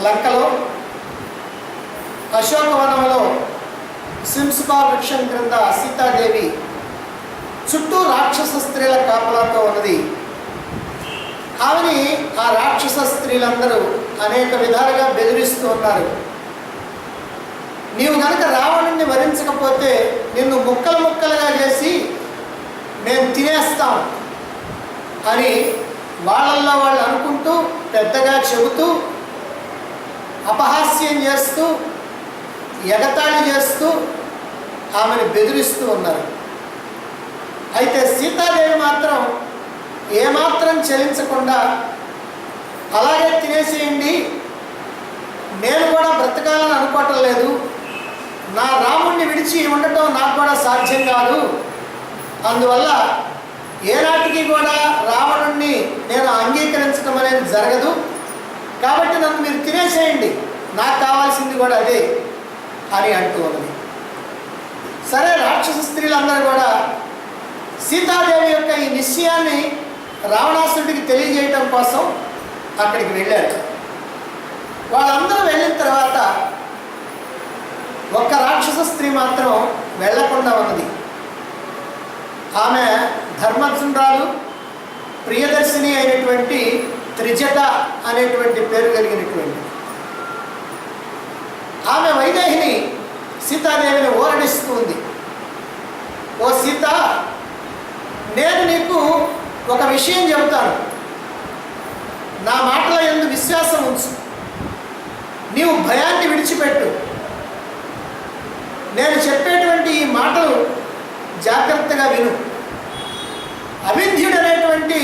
లంకలో అశోకవనంలో సింసుబా వృక్షం క్రింద సీతాదేవి చుట్టూ రాక్షస స్త్రీల కాపలాతో ఉన్నది. ఆమెని ఆ రాక్షస స్త్రీలందరూ అనేక విధాలుగా బెదిరిస్తూ ఉన్నారు. నీవు కనుక రావణుణ్ణి వరించకపోతే నిన్ను ముక్కలు ముక్కలుగా చేసి మేము తినేస్తాం అని వాళ్ళల్లో వాళ్ళు అనుకుంటూ పెద్దగా చెబుతూ అపహాస్యం చేస్తూ ఎగతాళి చేస్తూ ఆమెను బెదిరిస్తూ ఉన్నారు. అయితే సీతాదేవి మాత్రం ఏమాత్రం చలించకుండా అలాగే తినేసేయండి, నేను కూడా బ్రతకాలని అనుకోవటం లేదు, నా రాముణ్ణి విడిచి ఉండటం నాకు కూడా సాధ్యం కాదు, అందువల్ల ఏనాటికి కూడా రావణుణ్ణి నేను అంగీకరించడం అనేది జరగదు, కాబట్టి నన్ను మీరు తినేసేయండి, నాకు కావాల్సింది కూడా అదే అని అంటూ ఉన్నది. సరే, రాక్షస స్త్రీలందరూ కూడా సీతాదేవి యొక్క ఈ నిశ్చయాన్ని రావణాసురుడికి తెలియజేయటం కోసం అక్కడికి వెళ్ళారు. వాళ్ళందరూ వెళ్ళిన తర్వాత ఒక్క రాక్షస స్త్రీ మాత్రం వెళ్లకుండా ఉన్నది. ఆమె ధర్మజుండ్రాలు, ప్రియదర్శిని అయినటువంటి త్రిజట అనేటువంటి పేరు కలిగినటువంటి ఆమె వైదేహిని సీతాదేవిని ఓరడిస్తూ ఉంది. ఓ సీత, నేను నీకు ఒక విషయం చెబుతాను, నా మాటల యందు విశ్వాసం ఉంచు, నీవు భయాన్ని విడిచిపెట్టు, నేను చెప్పేటువంటి ఈ మాటలు జాగ్రత్తగా విను. అవింధ్యుడు అనేటువంటి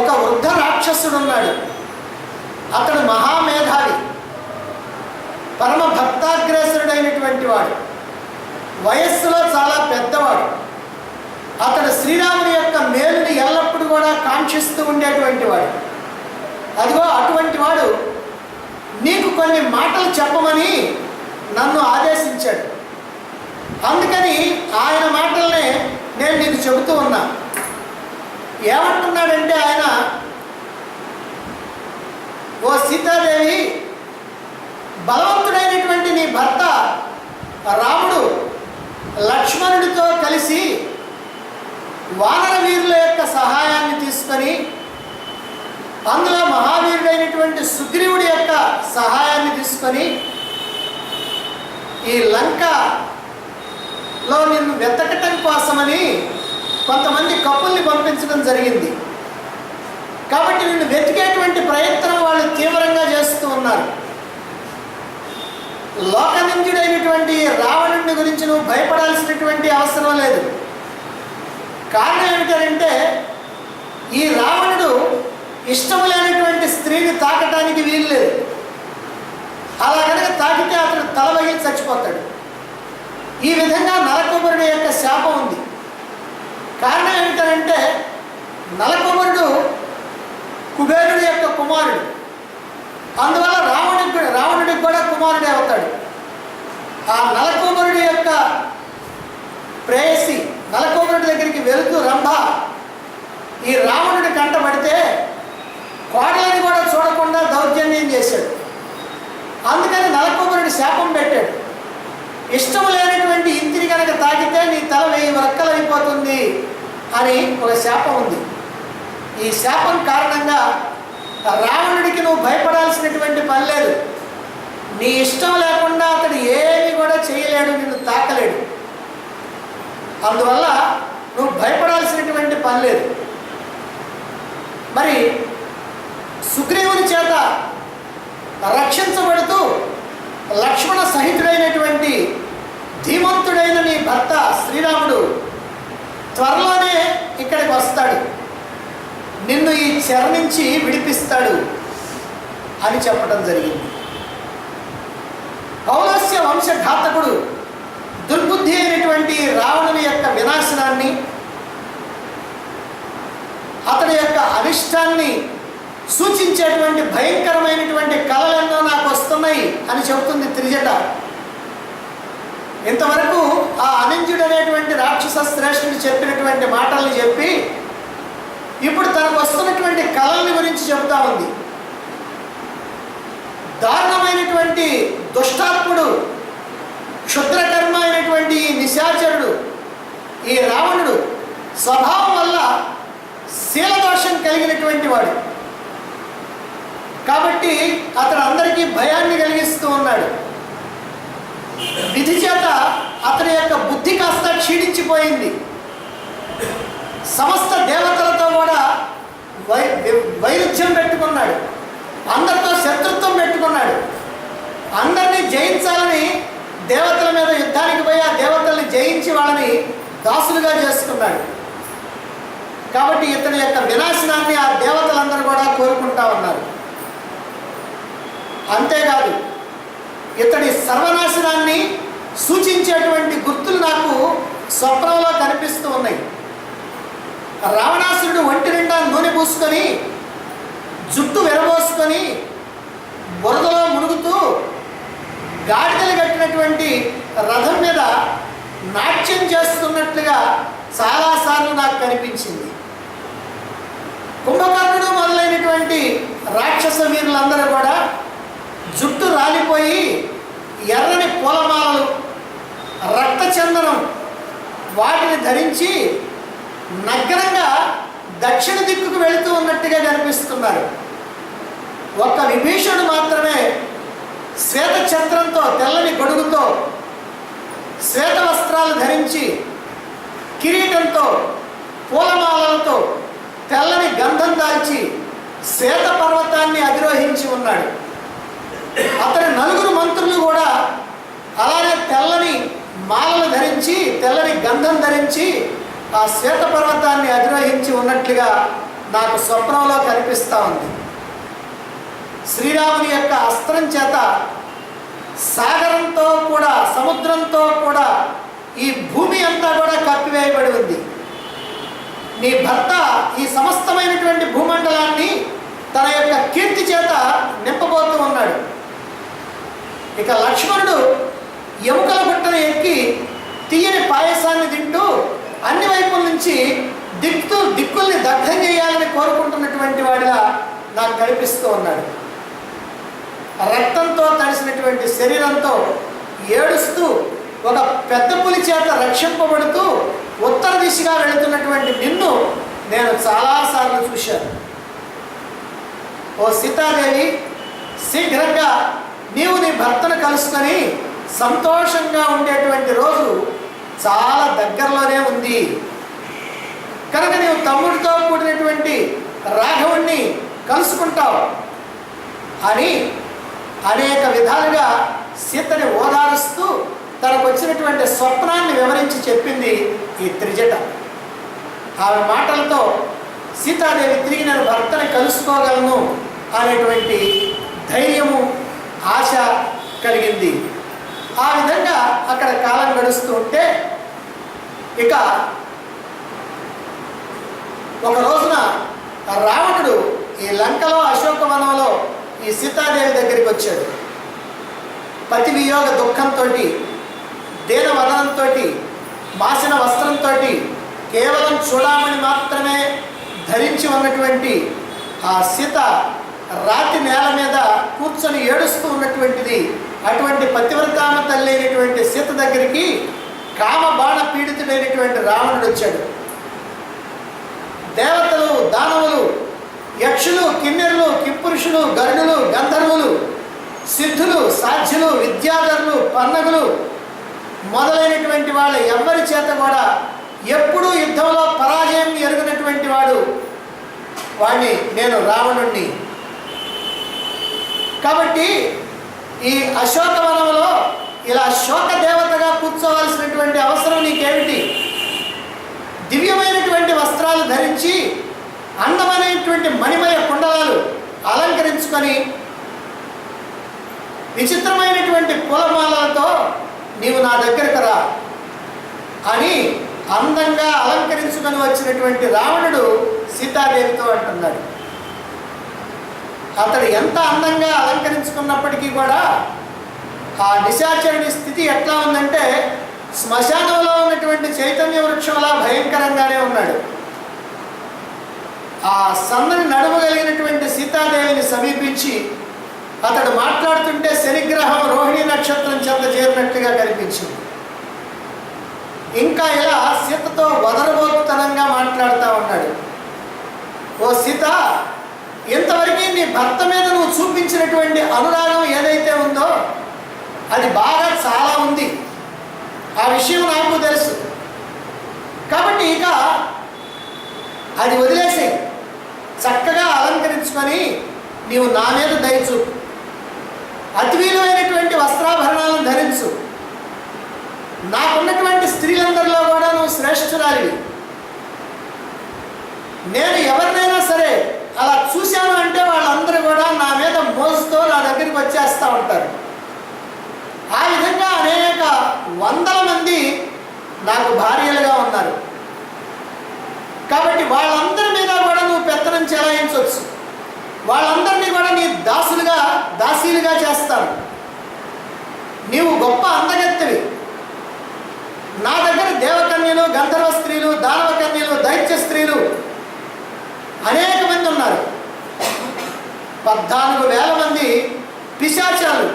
ఒక వృద్ధ రాక్షసుడు ఉన్నాడు. అతడు మహామేధావి, పరమ భక్తాగ్రేసరుడైనటువంటి వాడు, వయస్సులో చాలా పెద్దవాడు. అతడు శ్రీరాముని యొక్క మేలుని ఎల్లప్పుడూ కూడా కాంక్షిస్తూ ఉండేటువంటి వాడు. అదిగో అటువంటి వాడు నీకు కొన్ని మాటలు చెప్పమని నన్ను ఆదేశించాడు. అందుకని ఆయన మాటలనే నేను నీకు చెబుతూ ఉన్నా. ఏమంటున్నాడంటే ఆయన, ఓ సీతాదేవి, బలవంతుడైనటువంటి నీ భర్త రాముడు లక్ష్మణుడితో కలిసి వానర వీరుల యొక్క సహాయాన్ని తీసుకొని అందులో మహావీరుడైనటువంటి సుగ్రీవుడి యొక్క సహాయాన్ని తీసుకొని ఈ లంకలో నిన్ను వెతకటం కోసమని కొంతమంది కప్పుల్ని పంపించడం జరిగింది. కాబట్టి నిన్ను వెతికేటువంటి ప్రయత్నం వాళ్ళు తీవ్రంగా చేస్తూ ఉన్నారు. లోకనింద్యుడైనటువంటి రావణుడి గురించి నువ్వు భయపడాల్సినటువంటి అవసరం లేదు. కారణం ఏమిటంటే ఈ రావణుడు ఇష్టము లేనటువంటి స్త్రీని తాకటానికి వీలు లేదు. అలా కనుక తాకితే అతడు తల పగిలి చచ్చిపోతాడు. ఈ విధంగా నలకుబరుడు యొక్క శాపం ఉంది. కారణం ఏమిటంటే నలకుబరుడు కుబేరుడి యొక్క కుమారుడు, అందువల్ల రావణుడికి కూడా కుమారుడే అవుతాడు. ఆ నలకుబరుడి యొక్క ప్రేయసి నలకుబరుడి దగ్గరికి వెళుతూ రంభ ఈ రావణుడి కంటపడితే కోడలని కూడా చూడకుండా దౌర్జన్యం చేశాడు. అందుకని నలకుబరుడి శాపం పెట్టాడు. ఇష్టం లేనటువంటి ఇంటిని కనుక తాకితే నీ తల 1000 వరక్కలు అయిపోతుంది అని ఒక శాపం ఉంది. ఈ శాపం కారణంగా రావణుడికి నువ్వు భయపడాల్సినటువంటి పని లేదు. నీ ఇష్టం లేకుండా అతడు ఏమి కూడా చేయలేడు, నిన్ను తాకలేడు. అందువల్ల నువ్వు భయపడాల్సినటువంటి పని లేదు. మరి సుగ్రీవుని చేత రక్షించబడుతూ లక్ష్మణ సహితుడైనటువంటి ధీమంతుడైన నీ భర్త శ్రీరాముడు త్వరలోనే ఇక్కడికి వస్తాడు, నిన్ను ఈ చెర నుంచి విడిపిస్తాడు అని చెప్పడం జరిగింది. పౌలస్య వంశఘాతకుడు దుర్బుద్ధి అయినటువంటి రావణుని యొక్క వినాశనాన్ని, అతడి యొక్క అరిష్టాన్ని సూచించేటువంటి భయంకరమైనటువంటి కళలెన్నో నాకు వస్తున్నాయి అని చెబుతుంది త్రిజట. ఇంతవరకు ఆ అనింజుడు అనేటువంటి రాక్షస శ్రేష్ఠుడు చెప్పినటువంటి మాటల్ని చెప్పి ఇప్పుడు తనకు వస్తున్నటువంటి కళల్ని గురించి చెబుతా ఉంది. దారుణమైనటువంటి దుష్టాత్ముడు, క్షుద్రకర్మ అయినటువంటి ఈ నిశాచరుడు, ఈ రావణుడు స్వభావం వల్ల శీలదోషం కలిగినటువంటి వాడు కాబట్టి అతడు అందరికీ భయాన్ని కలిగిస్తూ ఉన్నాడు. విధి చేత అతని యొక్క బుద్ధి కాస్త క్షీణించిపోయింది. సమస్త దేవతలతో కూడా వైరుధ్యం పెట్టుకున్నాడు, అందరితో శత్రుత్వం పెట్టుకున్నాడు. అందరినీ జయించాలని దేవతల మీద యుద్ధానికి పోయి ఆ దేవతల్ని జయించి వాళ్ళని దాసులుగా చేసుకున్నాడు. కాబట్టి ఇతని యొక్క వినాశనాన్ని ఆ దేవతలందరూ కూడా కోరుకుంటా ఉన్నారు. అంతేకాదు ఇతడి సర్వనాశనాన్ని సూచించేటువంటి గుర్తులు నాకు స్వప్నంలో కనిపిస్తూ ఉన్నాయి. రావణాసురుడు ఒంటి నిండా నూనె పూసుకొని, జుట్టు విరబోసుకొని, బురదలో మునుగుతూ గాడిదలు కట్టినటువంటి రథం మీద నాట్యం చేస్తున్నట్లుగా చాలాసార్లు నాకు కనిపించింది. కుంభకర్ణుడు మొదలైనటువంటి రాక్షస వీరులందరూ కూడా జుట్టు రాలిపోయి ఎర్రని పూలమాలలు, రక్తచందనం వాటిని ధరించి నగ్నంగా దక్షిణ దిక్కుకు వెళుతూ ఉన్నట్టుగా కనిపిస్తున్నారు. ఒక్క విభీషణుడు మాత్రమే శ్వేత ఛత్రంతో, తెల్లని గొడుగుతో, శ్వేత వస్త్రాలు ధరించి, కిరీటంతో, పూలమాలలతో, తెల్లని గంధం దాల్చి శ్వేత పర్వతాన్ని అధిరోహించి ఉన్నాడు. అతని నలుగురు మంత్రులు కూడా అలానే తెల్లని మాలలు ధరించి, తెల్లని గంధం ధరించి ఆ శ్వేత పర్వతాన్ని అధిరోహించి ఉన్నట్లుగా నాకు స్వప్నంలో కనిపిస్తూ ఉంది. శ్రీరాముని యొక్క అస్త్రం చేత సాగరంతో కూడా, సముద్రంతో కూడా ఈ భూమి అంతా కూడా కప్పివేయబడి ఉంది. నీ భర్త ఈ సమస్తమైనటువంటి భూమండలాన్ని తన యొక్క కీర్తి చేత నింపబోతూ ఉన్నాడు. ఇక లక్ష్మణుడు ఎముకల గుట్టను ఎక్కి తీయని పాయసాన్ని తింటూ అన్ని వైపుల నుంచి దిక్కుల్ని దగ్ధం చేయాలని కోరుకుంటున్నటువంటి వాడిలా నాకు కనిపిస్తూ ఉన్నాడు. రక్తంతో తడిసినటువంటి శరీరంతో ఏడుస్తూ ఒక పెద్ద పులి చేత రక్షింపబడుతూ ఉత్తర దిశగా వెళుతున్నటువంటి నిన్ను నేను చాలాసార్లు చూశాను. ఓ సీతాదేవి, శీఘ్రంగా నీవు నీ భర్తను కలుసుకొని సంతోషంగా ఉండేటువంటి రోజు చాలా దగ్గరలోనే ఉంది కనుక నీవు తమ్ముడితో కూడినటువంటి రాఘవుణ్ణి కలుసుకుంటావు అని అనేక విధాలుగా సీతని ఓదారుస్తూ తనకు వచ్చినటువంటి స్వప్నాన్ని వివరించి చెప్పింది ఈ త్రిజట. ఆమె మాటలతో సీతాదేవి తిరిగి నేను భర్తని కలుసుకోగలను అనేటువంటి ధైర్యము, ఆశ కలిగింది. ఆ విధంగా అక్కడ కాలం గడుస్తూ ఉంటే ఇక ఒక రోజున రావణుడు ఈ లంకలో అశోకవనంలో ఈ సీతాదేవి దగ్గరికి వచ్చాడు. పతి వియోగ దుఃఖంతో, దీనవదనంతో, మాసిన వస్త్రంతో, కేవలం చూడమని మాత్రమే ధరించి ఉన్నటువంటి ఆ సీత రాతి నేల మీద కూర్చొని ఏడుస్తూ ఉన్నటువంటిది. అటువంటి పతివ్రతామ తల్లి అయినటువంటి సీత దగ్గరికి కామ బాణ పీడితుడైనటువంటి రావణుడు వచ్చాడు. దేవతలు, దానవులు, యక్షులు, కిన్నెరులు, కింపురుషులు, గరుడులు, గంధర్వులు, సిద్ధులు, సాధ్యులు, విద్యాధరులు, పన్నగులు మొదలైనటువంటి వాళ్ళ ఎవ్వరి చేత కూడా ఎప్పుడూ యుద్ధంలో పరాజయం ఎరుగినటువంటి వాడిని నేను రావణుణ్ణి. కాబట్టి ఈ అశోకవనంలో ఇలా శోక దేవతగా కూర్చోవలసినటువంటి అవసరం నీకేమిటి? దివ్యమైనటువంటి వస్త్రాలు ధరించి, అందమైనటువంటి మణిమయ కుండలాలు అలంకరించుకొని, విచిత్రమైనటువంటి పూలమాలలతో నీవు నా దగ్గరకు రా అని అందంగా అలంకరించుకొని వచ్చినటువంటి రావణుడు సీతాదేవితో అంటున్నాడు. అతడు ఎంత అందంగా అలంకరించుకున్నప్పటికీ కూడా ఆ నిశాచరుడి స్థితి ఎట్లా ఉందంటే శ్మశానంలో ఉన్నటువంటి చైతన్య వృక్షంలా భయంకరంగానే ఉన్నాడు. ఆ సన్నని నడుము కలిగినటువంటి సీతాదేవిని సమీపించి అతడు మాట్లాడుతుంటే శనిగ్రహం రోహిణి నక్షత్రం చెంత చేరినట్లుగా కనిపించింది. ఇంకా ఇలా సీతతో వదరబోతుతనంగా మాట్లాడుతూ ఉన్నాడు. ఓ సీత, ఇంతవరకు నీ భర్త మీద నువ్వు చూపించినటువంటి అనురాగం ఏదైతే ఉందో అది బాగా చాలా ఉంది. ఆ విషయం నాకు తెలుసు. కాబట్టి ఇక అది వదిలేసి చక్కగా అలంకరించుకొని నీవు నా మీద దయచూపు. అతి విలువైనటువంటి వస్త్రాభరణాలను ధరించు. నాకున్నటువంటి స్త్రీలందరిలో కూడా నువ్వు శ్రేష్ఠురాలివి. నేను ఎవరినైనా సరే అలా చూశాను అంటే వాళ్ళందరూ కూడా నా మీద మోజుతో నా దగ్గరికి వచ్చేస్తూ ఉంటారు. ఆ విధంగా అనేక వందల మంది నాకు భార్యలుగా ఉన్నారు. కాబట్టి వాళ్ళందరి మీద కూడా నువ్వు పెత్తనం చెలాయించవచ్చు. వాళ్ళందరినీ కూడా నీ దాసీలుగా చేస్తాను. నీవు గొప్ప అందగత్తెవి. నా దగ్గర దేవకన్యలు, గంధర్వ స్త్రీలు, దానవ కన్యలు, దైత్య స్త్రీలు అనేక మంది ఉన్నారు. 14,000 మంది పిశాచాలు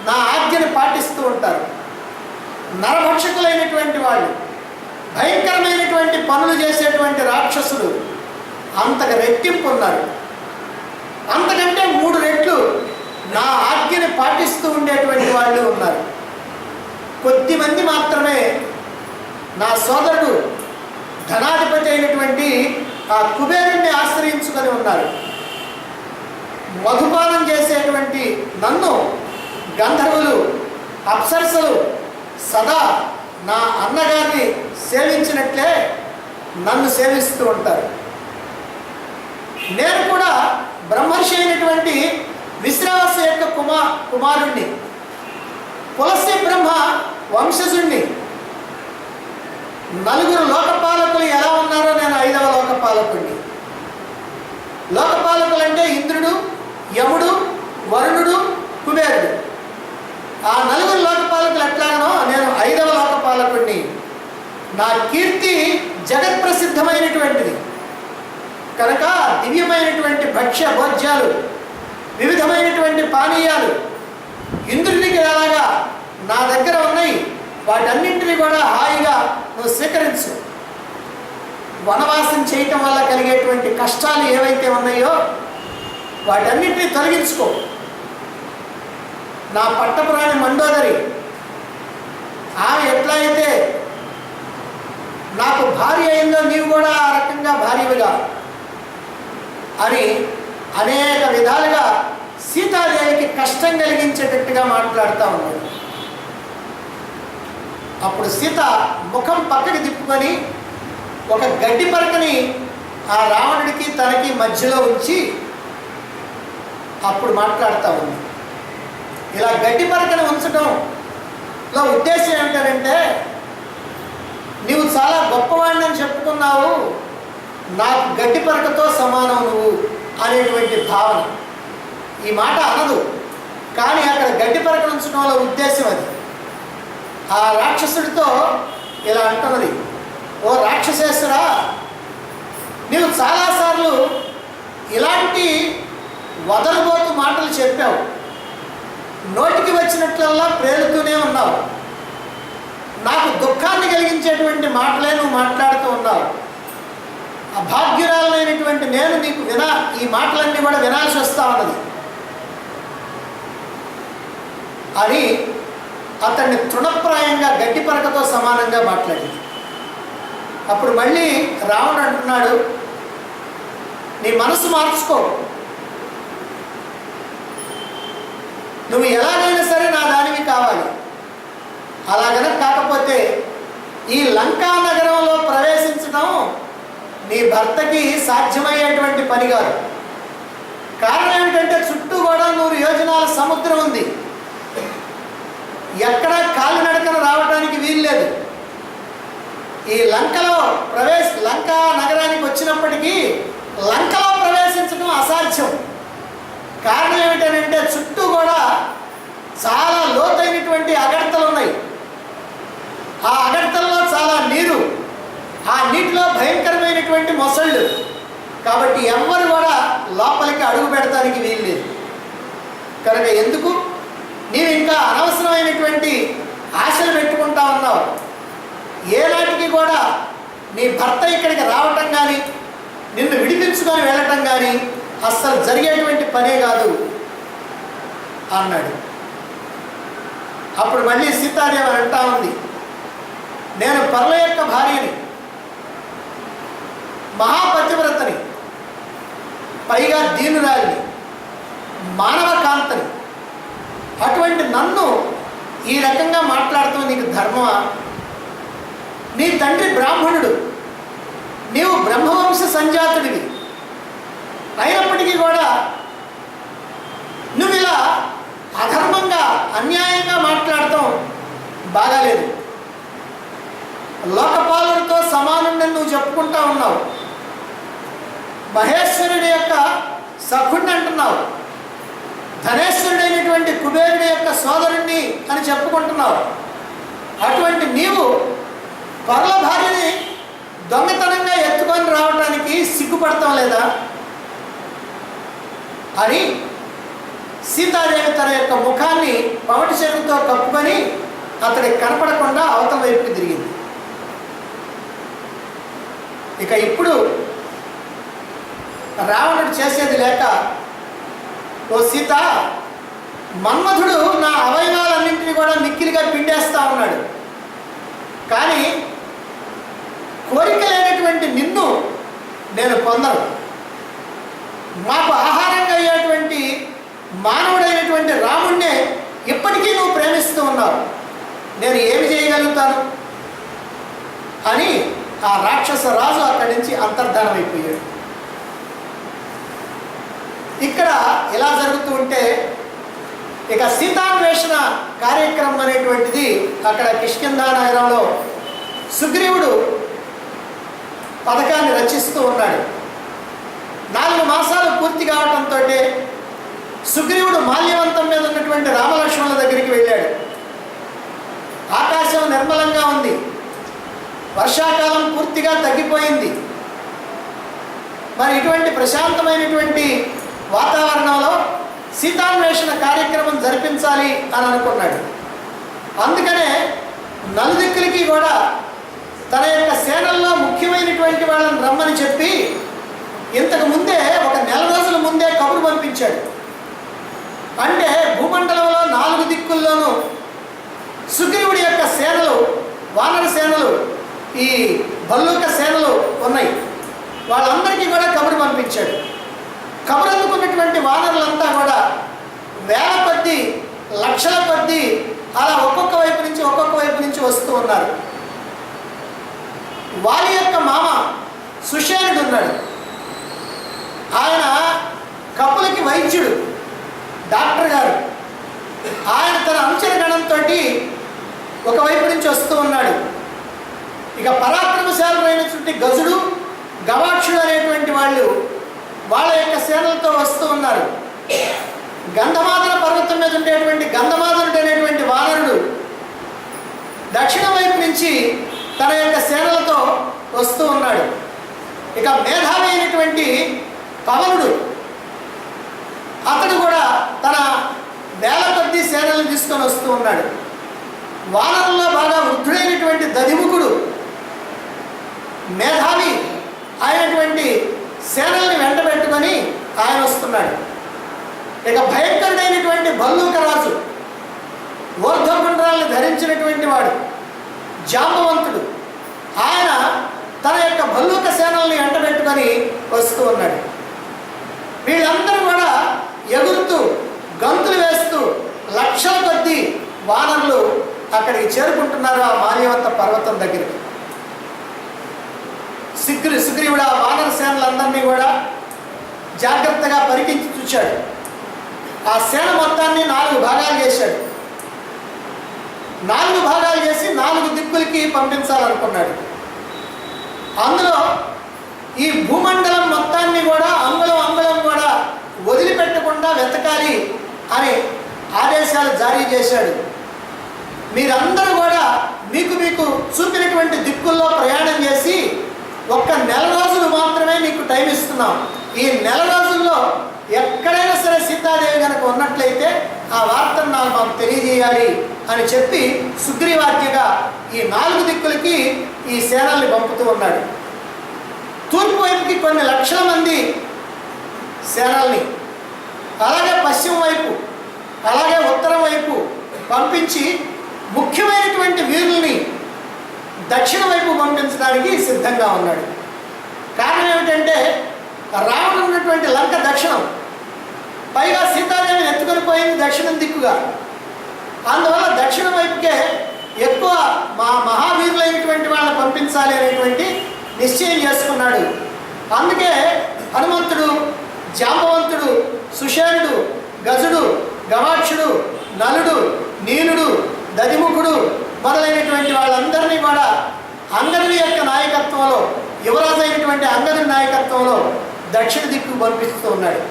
నా ఆజ్ఞను పాటిస్తూ ఉంటారు. నరభక్షకులైనటువంటి వాళ్ళు, భయంకరమైనటువంటి పనులు చేసేటువంటి రాక్షసులు అంతగా రెట్టింపు ఉన్నారు. అంతకంటే 3 రెట్లు నా ఆజ్ఞని పాటిస్తూ ఉండేటువంటి వాళ్ళు ఉన్నారు. కొద్దిమంది మాత్రమే నా సోదరుడు ధనాధిపతి అయినటువంటి ఆ కుబేరుణ్ణి ఆశ్రయించుకొని ఉన్నారు. మధుపానం చేసేటువంటి నన్ను గంధర్వులు, అప్సరసలు సదా నా అన్నగారిని సేవించినట్లే నన్ను సేవిస్తూ ఉంటారు. నేను కూడా బ్రహ్మర్షి అయినటువంటి విశ్రావసు యొక్క కుమారుణ్ణి, పులస్య బ్రహ్మ వంశజుణ్ణి. 4 లోకపాలకులు ఎలా ఉన్నారో నేను 5వ లోకపాలకుడిని. లోకపాలకులు అంటే ఇంద్రుడు, యముడు, వరుణుడు, కుబేరుడు. ఆ 4 లోకపాలకులు ఎట్లాగనో నేను 5వ లోకపాలకుడిని. నా కీర్తి జగత్ప్రసిద్ధమైనటువంటిది కనుక దివ్యమైనటువంటి భక్ష్య భోజ్యాలు, వివిధమైనటువంటి పానీయాలు ఇంద్రునికి ఎలాగా నా దగ్గర ఉన్నాయి, వాటన్నింటినీ కూడా హాయిగా నువ్వు స్వీకరించు. వనవాసం చేయటం వల్ల కలిగేటువంటి కష్టాలు ఏవైతే ఉన్నాయో వాటన్నింటినీ తొలగించుకో. నా పట్టపురాణి మండోదరి, ఆమె ఎట్లా అయితే నాకు భార్య అయిందో నీవు కూడా ఆ రకంగా భార్యగా అని అనేక విధాలుగా సీతాదేవికి కష్టం కలిగించేటట్టుగా మాట్లాడుతూ ఉన్నాడు. అప్పుడు సీత ముఖం పక్కకి తిప్పుకొని ఒక గడ్డి పరకని ఆ రావణుడికి తనకి మధ్యలో ఉంచి అప్పుడు మాట్లాడుతూ ఉంది. ఇలా గడ్డి పరకని ఉంచడంలో ఉద్దేశం ఏమిటంటే, నీవు చాలా గొప్పవాడిని అని చెప్పుకున్నావు, నాకు గడ్డి పరకతో సమానం నువ్వు అనేటువంటి భావన. ఈ మాట అనదు, కానీ అక్కడ గడ్డి పరక ఉంచడంలో ఉద్దేశం అది. ఆ రాక్షసుడితో ఇలా అంటున్నది, ఓ రాక్షసేశ్వరా, నీవు చాలాసార్లు ఇలాంటి వదలబోతు మాటలు చెప్పావు. నోటికి వచ్చినట్లల్లా ప్రేలుతూనే ఉన్నావు. నాకు దుఃఖాన్ని కలిగించేటువంటి మాటలే నువ్వు మాట్లాడుతూ ఉన్నావు. అభాగ్యురాలైనటువంటి నేను నీకు ఈ మాటలన్నీ కూడా వినాల్సి వస్తూ ఉన్నది అని అతన్ని తృణప్రాయంగా గడ్డి పరకతో సమానంగా మాట్లాడింది. అప్పుడు మళ్ళీ రావణుడు అంటున్నాడు, నీ మనసు మార్చుకో, నువ్వు ఎలాగైనా సరే నా దానివి కావాలి. అలాగన కాకపోతే ఈ లంకా నగరంలో ప్రవేశించడం నీ భర్తకి సాధ్యమయ్యేటువంటి పని కాదు. కారణం ఏమిటంటే చుట్టూ కూడా 100 యోజనాల సముద్రం ఉంది. ఎక్కడా కాలినడకన రావడానికి వీల్లేదు. ఈ లంకా నగరానికి వచ్చినప్పటికీ లంకలో ప్రవేశించడం అసాధ్యం. కారణం ఏమిటంటే చుట్టూ కూడా చాలా లోతైనటువంటి అగడతలు ఉన్నాయి. ఆ అగడతల్లో చాలా నీరు, ఆ నీటిలో భయంకరమైనటువంటి మొసళ్ళు. కాబట్టి ఎవ్వరు కూడా లోపలికి అడుగు పెడతానికి వీల్లేదు. కనుక ఎందుకు నీవు ఇంకా అనవసరమైనటువంటి ఆశలు పెట్టుకుంటా ఉన్నావు? ఏనాటికి కూడా నీ భర్త ఇక్కడికి రావటం కానీ నిన్ను విడిపించుకొని వెళ్ళటం కానీ అస్సలు జరిగేటువంటి పనే కాదు అన్నాడు. అప్పుడు మళ్ళీ సీతాదేవి అంటా ఉంది, నేను పరుల యొక్క భార్యని, మహాపతివ్రతని, పైగా దీనురాలిని, మానవ కాంతని, అటువంటి నన్ను ఈ రకంగా మాట్లాడుతూ నీకు ధర్మమా? నీ తండ్రి బ్రాహ్మణుడు, నీవు బ్రహ్మవంశ సంజాతుడివి, అయినప్పటికీ కూడా నువ్వు ఇలా అధర్మంగా అన్యాయంగా మాట్లాడటం బాగాలేదు. లోకపాలుడితో సమానుండని నువ్వు చెప్పుకుంటా ఉన్నావు, మహేశ్వరుడి యొక్క సఖుడిని అంటున్నావు, ధనేశ్వరుడైనటువంటి కుబేరుడి యొక్క సోదరుణ్ణి అని చెప్పుకుంటున్నావు. అటువంటి నీవు పరుల భార్యని దొంగతనంగా ఎత్తుకొని రావడానికి సిగ్గుపడతాం లేదా అని సీతాదేవి తన యొక్క ముఖాన్ని పవటి చెరువుతో కప్పుకొని అతడికి కనపడకుండా అవతల వైపుకి తిరిగింది. ఇక ఇప్పుడు రావణుడు చేసేది లేక, ఓ సీత, మన్మధుడు నా అవయవాలన్నింటినీ కూడా మిక్కిలిగా పిండేస్తా ఉన్నాడు, కానీ కోరిక లేనటువంటి నిన్ను నేను పొందను. మాకు ఆహారంగా అయ్యేటువంటి మానవుడైనటువంటి రాముణ్ణే ఇప్పటికీ నువ్వు ప్రేమిస్తూ ఉన్నావు, నేను ఏమి చేయగలుగుతాను అని ఆ రాక్షస రాజు అక్కడి నుంచి అంతర్ధానం అయిపోయాడు. ఇక్కడ ఇలా జరుగుతూ ఉంటే ఇక సీతాన్వేషణ కార్యక్రమం అనేటువంటిది అక్కడ కిష్కింధా నగరంలో సుగ్రీవుడు పథకాన్ని రచిస్తూ ఉన్నాడు. 4 మాసాలు పూర్తి కావడంతో సుగ్రీవుడు మాల్యవంతం మీద ఉన్నటువంటి రామలక్ష్మణుల దగ్గరికి వెళ్ళాడు. ఆకాశం నిర్మలంగా ఉంది, వర్షాకాలం పూర్తిగా తగ్గిపోయింది. మరి ఇటువంటి ప్రశాంతమైనటువంటి వాతావరణంలో సీతాన్వేషణ కార్యక్రమం జరిపించాలి అని అనుకున్నాడు. అందుకనే నలుదిక్కులకి కూడా తన యొక్క సేనల్లో ముఖ్యమైనటువంటి వాళ్ళని రమ్మని చెప్పి ఇంతకు ముందే ఒక 4 రోజుల ముందే కబురు పంపించాడు. అంటే భూమండలంలో 4 దిక్కుల్లోనూ సుగ్రీవుడి యొక్క సేనలు, వానర సేనలు, ఈ భల్లూక సేనలు ఉన్నాయి. వాళ్ళందరికీ కూడా కబురు పంపించాడు. కబురు అందుకున్నటువంటి వానరులంతా కూడా వేల కొద్దీ, లక్షల కొద్దీ అలా ఒక్కొక్క వైపు నుంచి వస్తూ ఉన్నారు. వారి యొక్క మామ సుషేనుడు ఉన్నాడు. ఆయన కపులకి వైద్యుడు, డాక్టర్ గారు. ఆయన తన అనుచర గణంతో ఒకవైపు నుంచి వస్తూ ఉన్నాడు. ఇక పరాక్రమశాలుడైనటువంటి గజుడు, గవాక్షుడు అనేటువంటి వాళ్ళు వాళ్ళ యొక్క సేనలతో వస్తూ ఉన్నారు. గంధమాదన పర్వతం మీద ఉండేటువంటి గంధమాదనుడు అనేటువంటి వానరుడు దక్షిణ వైపు నుంచి తన యొక్క సేనలతో వస్తూ ఉన్నాడు. ఇక మేధావి అయినటువంటి పవనుడు, అతడు కూడా తన వేల కొద్దీ సేనలను తీసుకొని వస్తూ ఉన్నాడు. వానరుల్లో బాగా వృద్ధుడైనటువంటి దధిముఖుడు, మేధావి అయినటువంటి సేనల్ని వెంట పెట్టుకొని ఆయన వస్తున్నాడు. ఇక భయంకరుడైనటువంటి భల్లూక రాజు, ఊర్ధ్వపుండ్రాలను ధరించినటువంటి వాడు, జాంబవంతుడు, ఆయన తన యొక్క భల్లూక సేనల్ని వెంట పెట్టుకొని వస్తూ ఉన్నాడు. వీళ్ళందరూ కూడా ఎగురుతూ గంతులు వేస్తూ లక్షల కొద్దీ వానరులు అక్కడికి చేరుకుంటున్నారు, ఆ మాల్యవంత పర్వతం దగ్గరికి. సుగ్రీవుడు ఆ వానర సేనలందరినీ కూడా జాగ్రత్తగా పరికించి చూశాడు. ఆ సేన మొత్తాన్ని 4 భాగాలు చేశాడు. 4 భాగాలు చేసి 4 దిక్కులకి పంపించాలనుకున్నాడు. అందులో ఈ భూమండలం మొత్తాన్ని కూడా అంగుళం కూడా వదిలిపెట్టకుండా వెతకాలి అని ఆదేశాలు జారీ చేశాడు. మీరందరూ కూడా మీకు చూపినటువంటి దిక్కుల్లో ప్రయాణం చేసి ఒక్క 4 రోజులు మాత్రమే మీకు టైం ఇస్తున్నాం. ఈ 4 రోజుల్లో ఎక్కడైనా సరే సీతా సీతాదేవి కనుక ఉన్నట్లయితే ఆ వార్తను మాకు తెలియజేయాలి అని చెప్పి సుగ్రీవాజ్ఞగా ఈ 4 దిక్కులకి ఈ సేనల్ని పంపుతూ ఉన్నాడు. తూర్పు వైపుకి కొన్ని లక్షల మంది సేనల్ని, అలాగే పశ్చిమ వైపు, అలాగే ఉత్తరం వైపు పంపించి ముఖ్యమైనటువంటి వీరుల్ని దక్షిణ వైపు పంపించడానికి సిద్ధంగా ఉన్నాడు. కారణం ఏమిటంటే రావణుడు ఉన్నటువంటి లంక దక్షిణం, పైగా సీతాదేవిని ఎత్తుకొని పోయింది దక్షిణం దిక్కుగా. అందువల్ల దక్షిణం వైపుకే ఎక్కువ మహావీరులైనటువంటి వాళ్ళని పంపించాలి అనేటువంటి నిశ్చయం చేసుకున్నాడు. అందుకే హనుమంతుడు, జాంబవంతుడు, సుషేణుడు, గజుడు, గవాక్షుడు, నలుడు, నీలుడు, దదిముఖుడు మొదలైనటువంటి వాళ్ళందరినీ కూడా అంగదుని యొక్క నాయకత్వంలో, యువరాజు అయినటువంటి అంగదుని నాయకత్వంలో దక్షిణ దిక్కు పంపిస్తూ ఉన్నాడు.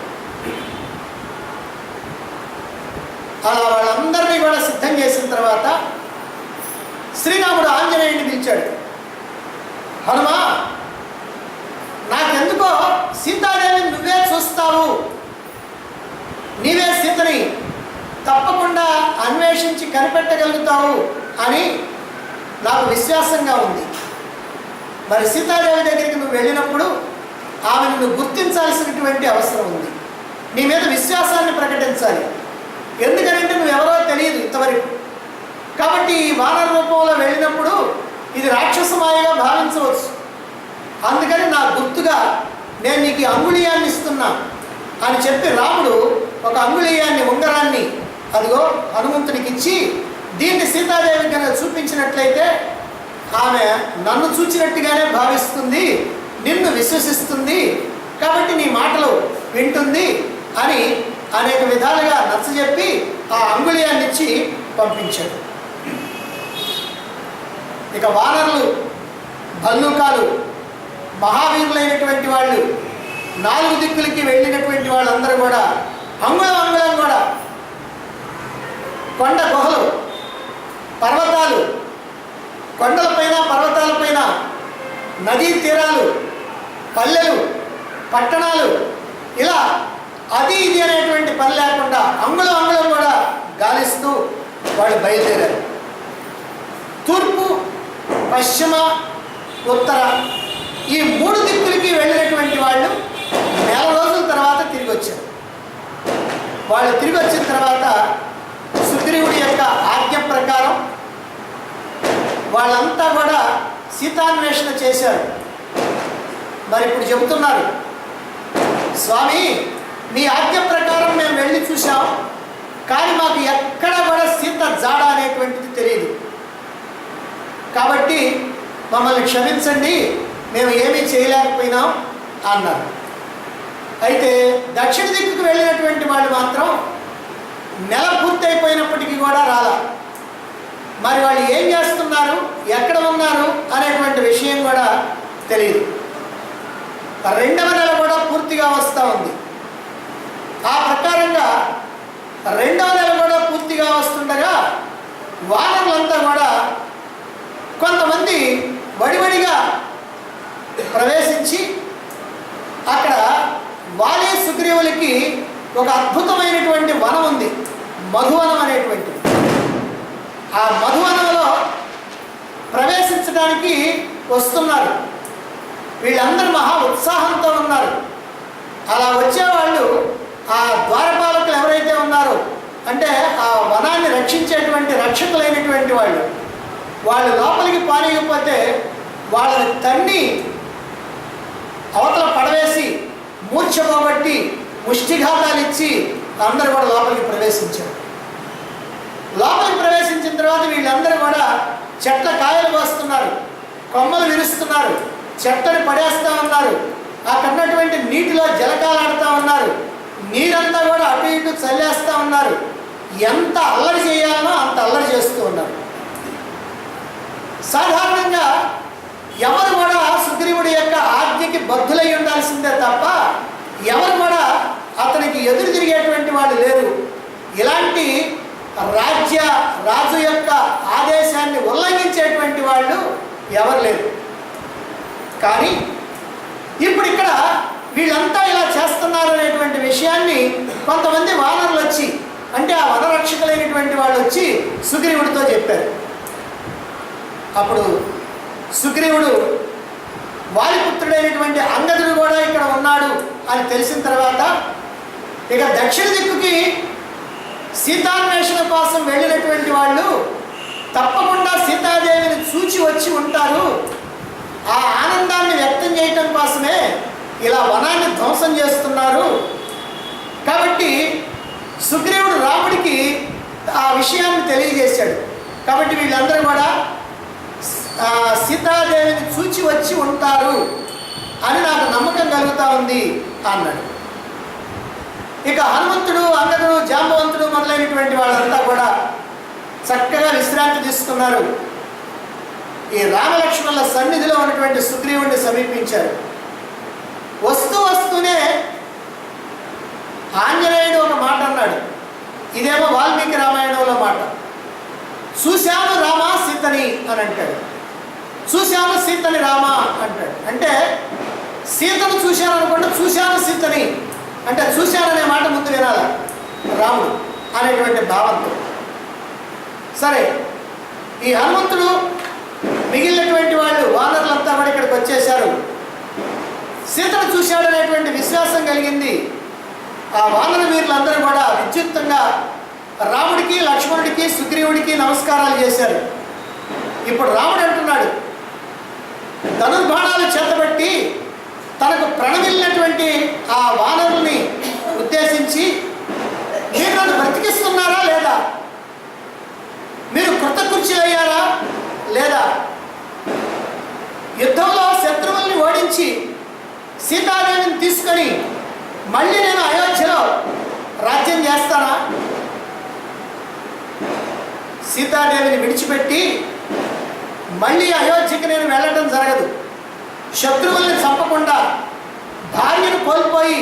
అలా వాళ్ళందరినీ కూడా సిద్ధం చేసిన తర్వాత శ్రీరాముడు ఆంజనేయుడిని పిలిచాడు. హనుమా, నాకెందుకో సీతాదేవిని నువ్వే చూస్తావు, నీవే సీతని తప్పకుండా అన్వేషించి కనిపెట్టగలుగుతావు అని నాకు విశ్వాసంగా ఉంది. మరి సీతాదేవి దగ్గరికి నువ్వు వెళ్ళినప్పుడు ఆమెను నువ్వు గుర్తించాల్సినటువంటి అవసరం ఉంది. నీ మీద విశ్వాసాన్ని ప్రకటించాలి. ఎందుకంటే నువ్వెవరో తెలియదు ఇంతవరకు. కాబట్టి ఈ వానర రూపంలో వెళ్ళినప్పుడు ఇది రాక్షసమాయగా భావించవచ్చు. అందుకని నా గుర్తుగా నేను నీకు అంగుళీయాన్ని ఇస్తున్నా అని చెప్పి రాముడు ఒక అంగుళీయాన్ని, ఉంగరాన్ని అదిగో హనుమంతునికి ఇచ్చి, దీన్ని సీతాదేవి కనుక చూపించినట్లయితే ఆమె నన్ను చూచినట్టుగానే భావిస్తుంది, నిన్ను విశ్వసిస్తుంది, కాబట్టి నీ మాటలు వింటుంది అని అనేక విధాలుగా నచ్చజెప్పి ఆ అంగుళీయాన్ని ఇచ్చి పంపించాడు. ఇక వానరులు, భల్లూకాలు, మహావీరులైనటువంటి వాళ్ళు 4 దిక్కులకి వెళ్ళినటువంటి వాళ్ళందరూ కూడా అంగుళం కూడా కొండ గుహలు, పర్వతాలు, కొండలపైన పర్వతాలపైన, నదీ తీరాలు, పల్లెలు, పట్టణాలు, ఇలా అది ఇది అనేటువంటి పని లేకుండా అంగుళం కూడా గాలిస్తూ వాళ్ళు బయలుదేరారు. తూర్పు, పశ్చిమ, ఉత్తర ఈ 3 దిక్కులకి వెళ్ళినటువంటి వాళ్ళు 4 రోజుల తర్వాత తిరిగి వచ్చారు. వాళ్ళు తిరిగి వచ్చిన తర్వాత సుగ్రీవుడి యొక్క ఆజ్ఞ ప్రకారం వాళ్ళంతా కూడా సీతాన్వేషణ చేశారు. మరి ఇప్పుడు చెబుతున్నారు, స్వామి మీ ఆజ్ఞ ప్రకారం మేము వెళ్ళి చూసాం, కానీ మాకు ఎక్కడ కూడా సీత జాడ అనేటువంటిది తెలియదు, కాబట్టి మమ్మల్ని క్షమించండి, మేము ఏమీ చేయలేకపోయినాం అన్నారు. అయితే దక్షిణ దిక్కుకు వెళ్ళినటువంటి వాళ్ళు మాత్రం నెల పూర్తయిపోయినప్పటికీ కూడా రాలా. మరి వాళ్ళు ఏం చేస్తున్నారు, ఎక్కడ ఉన్నారు అనేటువంటి విషయం కూడా తెలియదు. 2వ నెల కూడా పూర్తిగా వస్తూ ఉంది. ఆ ప్రకారంగా 2వ నెల కూడా పూర్తిగా వస్తుండగా వానరులంతా కూడా కొంతమంది వడివడిగా ప్రవేశించి అక్కడ వాలి సుగ్రీవులకి ఒక అద్భుతమైనటువంటి వనం ఉంది, మధువనం అనేటువంటిది. ఆ మధువనంలో ప్రవేశించడానికి వస్తున్నారు. వీళ్ళందరూ మహా ఉత్సాహంతో ఉన్నారు. అలా వచ్చేవాళ్ళు ఆ ద్వారపాలకులు ఎవరైతే ఉన్నారో, అంటే ఆ వనాన్ని రక్షించేటువంటి రక్షకులైనటువంటి వాళ్ళు లోపలికి పారేయకపోతే వాళ్ళని తన్ని అవతల పడవేసి మూర్ఛపోబట్టి ముష్టిఘాతాలు ఇచ్చి అందరూ కూడా లోపలికి ప్రవేశించారు. లోపలికి ప్రవేశించిన తర్వాత వీళ్ళందరూ కూడా చెట్ల కాయలు కోస్తున్నారు, కొమ్మలు విరుస్తున్నారు, చెట్లను పడేస్తూ ఉన్నారు, అక్కడ ఉన్నటువంటి నీటిలో జలకాలాడుతూ ఉన్నారు, నీరంతా కూడా అటు ఇటు చల్లేస్తూ ఉన్నారు. ఎంత అల్లరి చేయాలనో అంత అల్లరి చేస్తూ ఉన్నారు. సాధారణంగా ఎవరు కూడా సుగ్రీవుడి యొక్క ఆజ్ఞకి బద్ధులై ఉండాల్సిందే తప్ప ఎవరు కూడా అతనికి ఎదురు తిరిగేటువంటి వాళ్ళు లేరు. ఇలాంటి రాజు యొక్క ఆదేశాన్ని ఉల్లంఘించేటువంటి వాళ్ళు ఎవరు లేరు. కానీ ఇప్పుడు ఇక్కడ వీళ్ళంతా ఇలా చేస్తున్నారు అనేటువంటి విషయాన్ని కొంతమంది వానరులు వచ్చి, అంటే ఆ వనరక్షకులైనటువంటి వాళ్ళు వచ్చి సుగ్రీవుడితో చెప్పారు. అప్పుడు సుగ్రీవుడు వాలిపుత్రుడైనటువంటి అంగదుడు కూడా ఇక్కడ ఉన్నాడు అని తెలిసిన తర్వాత ఇక దక్షిణ దిక్కుకి సీతాన్వేషణ కోసం వెళ్ళినటువంటి వాళ్ళు తప్పకుండా సీతాదేవిని చూచి వచ్చి ఉంటారు. ఆ ఆనందాన్ని వ్యక్తం చేయటం కోసమే ఇలా వనాన్ని ధ్వంసం చేస్తున్నారు. కాబట్టి సుగ్రీవుడు రాముడికి ఆ విషయాన్ని తెలియజేశాడు. కాబట్టి వీళ్ళందరూ కూడా సీతాదేవిని చూచి వచ్చి ఉంటారు అని నాకు నమ్మకం కలుగుతూ ఉంది అన్నాడు. ఇక హనుమంతుడు, అంగదుడు, జాంబవంతుడు మొదలైనటువంటి వాళ్ళంతా కూడా చక్కగా విశ్రాంతి తీసుకున్నారు. ఈ రామలక్ష్మణుల సన్నిధిలో ఉన్నటువంటి సుగ్రీవుడిని సమీపించారు. వస్తూనే ఆంజనేయుడు ఒక మాట అన్నాడు. ఇదేమో వాల్మీకి రామాయణంలో మాట. చూశాను రామ సీతని అని అంటాడు. చూశాను సీతని రామ అంటాడు. అంటే సీతను చూశాను అనుకుంటే చూశాను సీతని అంటే చూశాననే మాట ముందు వినాలి రాముడు అనేటువంటి భావంతో. సరే, ఈ హనుమంతుడు మిగిలినటువంటి వాళ్ళు వానరులంతా కూడా ఇక్కడికి వచ్చేశారు. సీతను చూశాడనేటువంటి విశ్వాసం కలిగింది. ఆ వానర వీరులందరూ కూడా విద్యుక్తంగా రాముడికి, లక్ష్మణుడికి, సుగ్రీవుడికి నమస్కారాలు చేశారు. ఇప్పుడు రాముడు అంటున్నాడు, ధనుర్బాణాలు చేతబట్టి తనకు ప్రణమిల్లినటువంటి ఆ వానరుల్ని ఉద్దేశించి, మీరు నన్ను బ్రతికిస్తున్నారా లేదా? మీరు కృతకృత్యులయ్యారా లేదా? యుద్ధంలో శత్రువుల్ని ఓడించి సీతాదేవిని తీసుకొని మళ్ళీ నేను అయోధ్యలో రాజ్యం చేస్తానా? సీతాదేవిని విడిచిపెట్టి మళ్ళీ అయోధ్యకి నేను వెళ్ళటం జరగదు. శత్రువుల్ని చంపకుండా భార్యను కోల్పోయి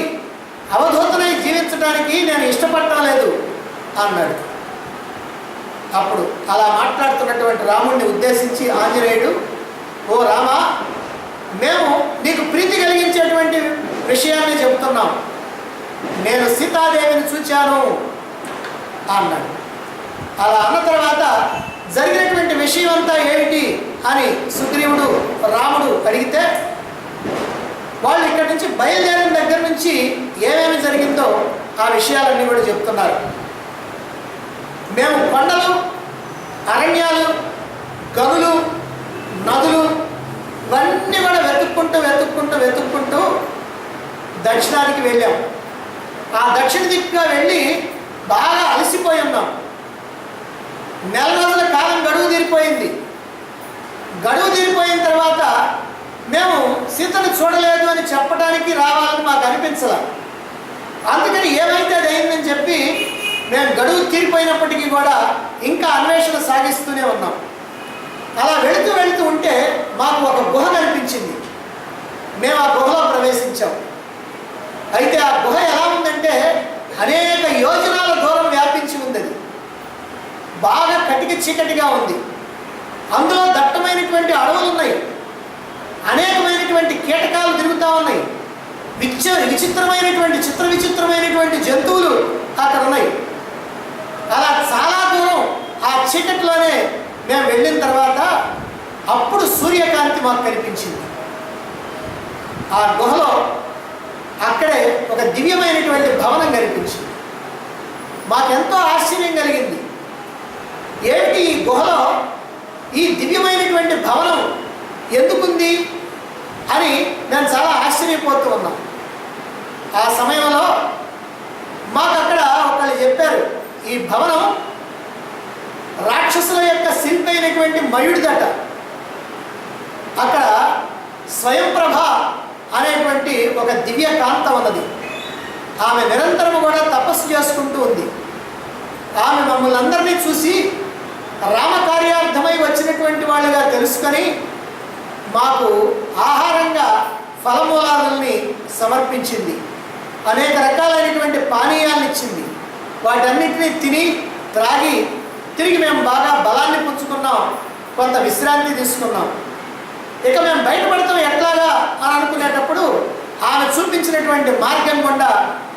అవధూతనై జీవించడానికి నేను ఇష్టపడటం లేదు అన్నాడు. అప్పుడు అలా మాట్లాడుతున్నటువంటి రాముడిని ఉద్దేశించి ఆంజనేయుడు, ఓ రామా, మేము నీకు ప్రీతి కలిగించేటువంటి విషయాన్ని చెబుతున్నాం. నేను సీతాదేవిని చూచాను అన్నాడు. అలా అన్న తర్వాత జరిగినటువంటి విషయం అంతా ఏమిటి అని సుగ్రీవుడు రాముడు అడిగితే, వాళ్ళు ఇక్కడి నుంచి బయలుదేరిన దగ్గర నుంచి ఏమేమి జరిగిందో ఆ విషయాలన్నీ కూడా చెప్తున్నారు. మేము కొండలు, అరణ్యాలు, గనులు, నదులు ఇవన్నీ కూడా వెతుక్కుంటూ దక్షిణానికి వెళ్ళాం. ఆ దక్షిణ దిక్కుగా వెళ్ళి బాగా అలసిపోయి ఉన్నాం. నెల రోజుల కాలం గడువు తీరిపోయింది. గడువు తీరిపోయిన తర్వాత మేము సీతను చూడలేదు అని చెప్పడానికి రావాలని మాకు అనిపించలే. అందుకని ఏమైతే అది అయిందని చెప్పి మేము గడువు తీరిపోయినప్పటికీ కూడా ఇంకా అన్వేషణ సాగిస్తూనే ఉన్నాం. అలా వెళుతూ ఉంటే మాకు ఒక గుహ కనిపించింది. మేము ఆ గుహలో ప్రవేశించాం. అయితే ఆ గుహ ఎలా ఉందంటే అనేక యోజనాల దూరం వ్యాపించి ఉంది. అది బాగా కటిక చీకటిగా ఉంది. అందులో దట్టమైనటువంటి అడవులు ఉన్నాయి. అనేకమైనటువంటి కీటకాలు తిరుగుతూ ఉన్నాయి. విచిత్రమైనటువంటి జంతువులు అక్కడ ఉన్నాయి. అలా చాలా దూరం ఆ చీకటిలోనే మేము వెళ్ళిన తర్వాత అప్పుడు సూర్యకాంతి మాకు కనిపించింది. ఆ గుహలో అక్కడే ఒక దివ్యమైనటువంటి భవనం కనిపించింది. మాకెంతో ఆశ్చర్యం కలిగింది. ఏమిటి ఈ గుహలో ఈ దివ్యమైనటువంటి భవనం ఎందుకుంది అని నేను చాలా ఆశ్చర్యపోతూ ఉన్నాం. ఆ సమయంలో మాకు అక్కడ ఒకళ్ళు చెప్పారు, ఈ భవనం రాక్షసుల యొక్క శిల్పి అయినటువంటి మయుడిదట. అక్కడ స్వయంప్రభ అనేటువంటి ఒక దివ్య కాంతం ఉన్నది. ఆమె నిరంతరం కూడా తపస్సు చేసుకుంటూ ఉంది. ఆమె మమ్మల్ని అందరినీ చూసి రామకార్యార్థమై వచ్చినటువంటి వాళ్ళుగా తెలుసుకొని మాకు ఆహారంగా ఫలమూలాలని సమర్పించింది. అనేక రకాలైనటువంటి పానీయాలను ఇచ్చింది. వాటన్నిటినీ తిని త్రాగి తిరిగి మేము బాగా బలాన్ని పుంజుకున్నాం. కొంత విశ్రాంతి తీసుకున్నాం. ఇక మేము బయటపడతాం ఎట్లాగా అని అనుకునేటప్పుడు ఆమె చూపించినటువంటి మార్గం గుండా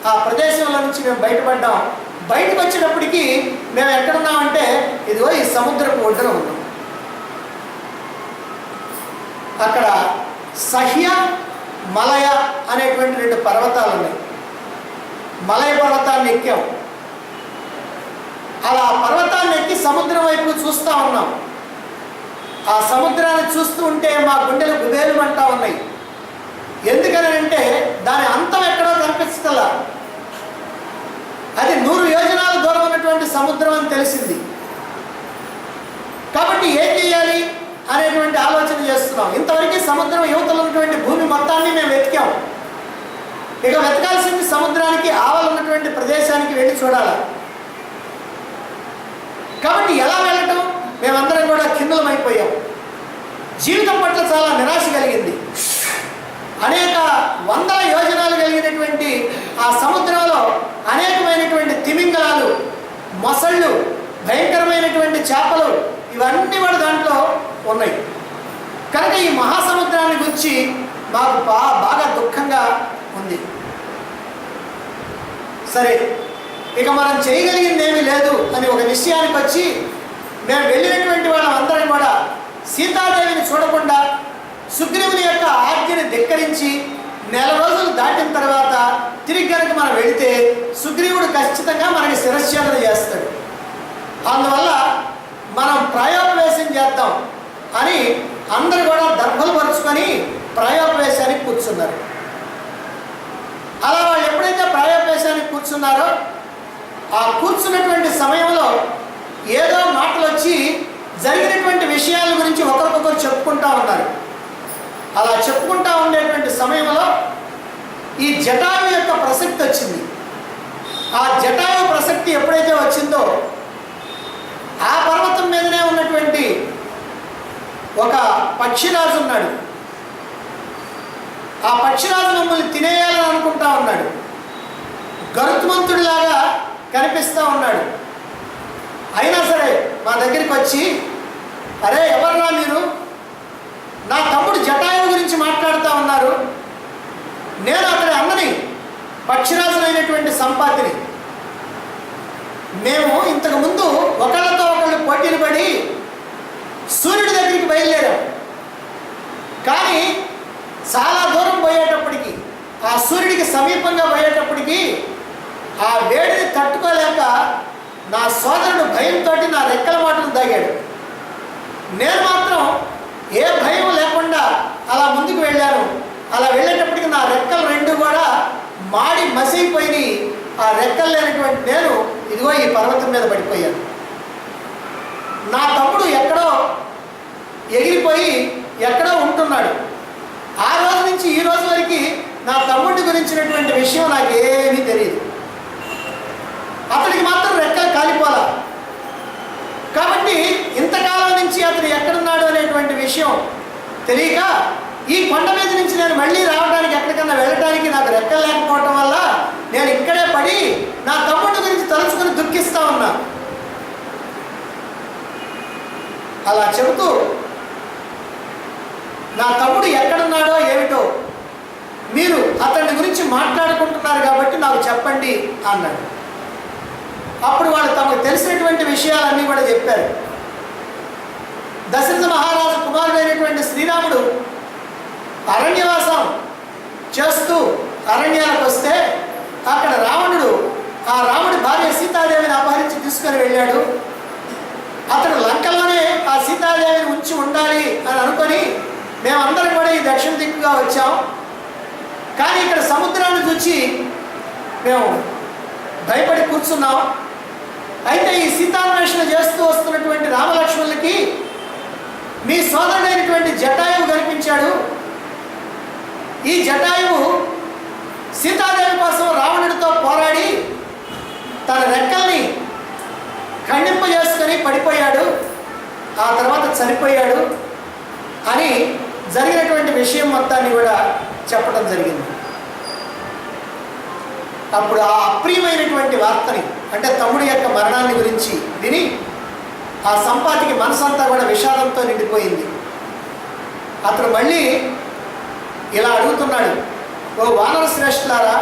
ఆ ప్రదేశంలో నుంచి మేము బయటపడ్డాం. బయటకు వచ్చేటప్పటికి మేము ఎక్కడున్నామంటే ఇదిగో ఈ సముద్రపు ఒడ్డున ఉన్నాం. అక్కడ సహ్య మలయ అనేటువంటి 2 పర్వతాలు ఉన్నాయి. మలయ పర్వతాన్ని ఎక్కాం. అలా పర్వతాన్ని ఎక్కి సముద్రం వైపు చూస్తూ ఉన్నాం. ఆ సముద్రాన్ని చూస్తూ ఉంటే మా గుండెలు గుబేలుమంటా ఉన్నాయి. ఎందుకని అంటే దాని అంతం ఎక్కడో కనిపిస్తలా. అది 100 యోజనాల దూరం ఉన్నటువంటి సముద్రం అని తెలిసింది. కాబట్టి ఏం చేయాలి అనేటువంటి ఆలోచన చేస్తున్నాం. ఇంతవరకు సముద్రం యువతలు ఉన్నటువంటి భూమి మొత్తాన్ని మేము వెతికాం. ఇక వెతకాల్సింది సముద్రానికి ఆవల ఉన్నటువంటి ప్రదేశానికి వెళ్ళి చూడాలి. కాబట్టి ఎలా వెళ్ళటం? మేమందరం కూడా ఖిన్నులమైపోయాం. జీవితం పట్ల చాలా నిరాశ కలిగింది. అనేక వందల యోజనాలు కలిగినటువంటి ఆ సముద్రంలో అనేకమైనటువంటి తిమింగలాలు, మొసళ్ళు, భయంకరమైనటువంటి చేపలు ఇవన్నీ కూడా దాంట్లో ఉన్నాయి. కనుక ఈ మహాసముద్రాన్ని గురించి మాకు బాగా దుఃఖంగా ఉంది. సరే, ఇక మనం చేయగలిగింది ఏమీ లేదు అని ఒక నిశ్చయానికి వచ్చి మేము వెళ్ళినటువంటి వాళ్ళందరం కూడా సీతాదేవిని చూడకుండా సుగ్రీవుని యొక్క ఆజ్ఞని ధిక్కరించి 1 రోజులు దాటిన తర్వాత తిరిగి కనుక మనం వెళితే సుగ్రీవుడు ఖచ్చితంగా మనకి శిరశ్ఛేదన చేస్తాడు. అందువల్ల మనం ప్రాయోపవేశం చేద్దాం అని అందరూ కూడా దర్భలు పరుచుకొని ప్రాయోపవేశానికి కూర్చున్నారు. అలా వాళ్ళు ఎప్పుడైతే ప్రాయోపవేశానికి కూర్చున్నారో ఆ కూర్చున్నటువంటి సమయంలో ఏదో మాటలు వచ్చి జరిగినటువంటి విషయాల గురించి ఒకరికొకరు చెప్పుకుంటూ ఉన్నారు. అలా చెప్పుకుంటూ ఉండేటువంటి సమయంలో ఈ జటాయు యొక్క ప్రసక్తి వచ్చింది. ఆ జటాయు ప్రసక్తి ఎప్పుడైతే వచ్చిందో ఆ పర్వతం మీదనే ఉన్నటువంటి ఒక పక్షిరాజు ఉన్నాడు. ఆ పక్షిరాజు మమ్మల్ని తినేయాలని అనుకుంటా ఉన్నాడు. గరుత్మంతుడిలాగా కనిపిస్తూ ఉన్నాడు. అయినా సరే మా దగ్గరికి వచ్చి, అరే ఎవర్రా మీరు, నా తమ్ముడు జటాయువు గురించి మాట్లాడుతూ ఉన్నారు, నేను అతని అన్నని, పక్షిరాజులైనటువంటి సంపాతిని. మేము ఇంతకుముందు ఒకళ్ళతో ఒకళ్ళు పోటీలు పడి సూర్యుడి దగ్గరికి బయలుదేరాం. కానీ చాలా దూరం పోయేటప్పటికి, ఆ సూర్యుడికి సమీపంగా పోయేటప్పటికి ఆ వేడిని తట్టుకోలేక నా సోదరుడు భయంతో నా రెక్కల మాటలు దాగాడు. నేను మాత్రం ఏ భయం లేకుండా అలా ముందుకు వెళ్ళాను. అలా వెళ్ళేటప్పటికి నా రెక్కలు 2 కూడా మాడి మసిగిపోయి ఆ రెక్కలు లేనటువంటి నేను ఇదిగో ఈ పర్వతం మీద పడిపోయాను. నా తమ్ముడు ఎక్కడో ఎగిరిపోయి ఎక్కడో ఉంటున్నాడు. ఆ రోజు నుంచి ఈ రోజు వరకు నా తమ్ముడి గురించినటువంటి విషయం నాకేమీ తెలియదు. అతడికి మాత్రం రెక్కలు కాలిపోలా. కాబట్టి ఇంతకాలం నుంచి అతను ఎక్కడున్నాడు అనేటువంటి విషయం తెలియక ఈ కొండ మీద నుంచి నేను మళ్ళీ రావడానికి, ఎక్కడికన్నా వెళ్ళడానికి నాకు రెక్కలు లేకపోవటం వల్ల నేను ఇక్కడే పడి నా తమ్ముడి గురించి తలుచుకుని దుఃఖిస్తా ఉన్నా. అలా చెబుతూ నా తమ్ముడు ఎక్కడున్నాడో ఏమిటో మీరు అతని గురించి మాట్లాడుకుంటున్నారు కాబట్టి నాకు చెప్పండి అన్నాడు. అప్పుడు వాళ్ళు తమకు తెలిసినటువంటి విషయాలన్నీ కూడా చెప్పారు. దశరథ మహారాజు కుమారుడైనటువంటి శ్రీరాముడు అరణ్యవాసం చేస్తూ అరణ్యాలకు వస్తే అక్కడ రావణుడు ఆ రాముడి భార్య సీతాదేవిని అపహరించి తీసుకొని వెళ్ళాడు. అతడు లంకలోనే ఆ సీతాదేవిని ఉంచి ఉండాలి అని అనుకొని మేమందరం కూడా ఈ దక్షిణ దిక్కుగా వచ్చాం. కానీ ఇక్కడ సముద్రాన్ని చూసి మేము భయపడి కూర్చున్నాం. అయితే ఈ సీతాన్వేషణ చేస్తూ వస్తున్నటువంటి రామలక్ష్మణులకి మీ సోదరుడైనటువంటి జటాయువు కనిపించాడు. ఈ జటాయువు సీతాదేవి కోసం రావణుడితో పోరాడి తన రెక్కల్ని ఖండింపజేసుకొని పడిపోయాడు, ఆ తర్వాత చనిపోయాడు అని జరిగినటువంటి విషయం మొత్తాన్ని కూడా చెప్పడం జరిగింది. అప్పుడు ఆ అప్రియమైనటువంటి వార్తని, అంటే తమ్ముడి యొక్క మరణాన్ని గురించి విని ఆ సంపాతికి మనసంతా కూడా విషాదంతో నిండిపోయింది. అతను మళ్ళీ ఇలా అడుగుతున్నాడు, ఓ వానర శ్రేష్ఠులారా,